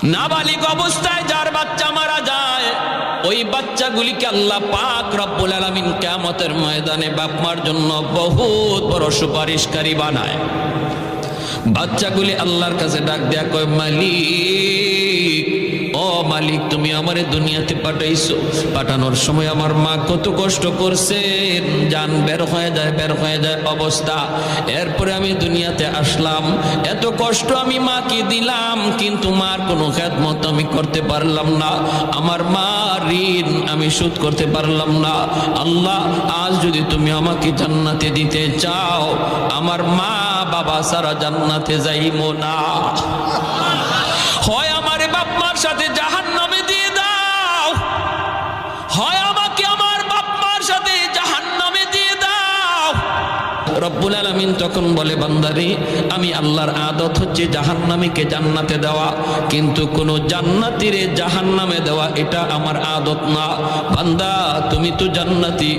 নাবালিগ অবস্থায় যার বাচ্চা মারা যায়, ওই বাচ্চাগুলিকে আল্লাহ পাক রব্বুল আলামিন কিয়ামতের ময়দানে বাপ মার জন্য বহুত বড় সুপারিশকারী বানায়। বাচ্চাগুলি আল্লাহর কাছে ডাক দেয়া কয়, মালিক, ও মালিক, তুমি আমারে দুনিয়াতে পাঠাইছো, পাঠানোর সময় আমার মা কত কষ্ট করছেন, জান বের হয়ে যায় অবস্থা। এরপরে আমি দুনিয়াতে আসলাম, এত কষ্ট আমি মাকে দিলাম, কিন্তু মার কোনো খেদমত আমি করতে পারলাম না, আমার মা ঋণ আমি শোধ করতে পারলাম না। আল্লাহ, আজ যদি তুমি আমাকে জান্নাতে দিতে চাও, আমার মা বাবা সারা জান্নাতে যাইবো না, হয় আমারে বাপ মার সাথে জাহান্নামে দিয়ে দাও, হয় আমাকে আমার বাপ মার সাথে জাহান্নামে দিয়ে দাও। রব্বুল আলামিন তখন বলে, বান্দারে, আমি আল্লাহর আদত হচ্ছে জাহান্নামীকে জান্নাতে দেওয়া, কিন্তু কোন জান্নাতীরে জাহান্নামে দেওয়া এটা আমার আদত না। বান্দা, তুমি তো জান্নাতি।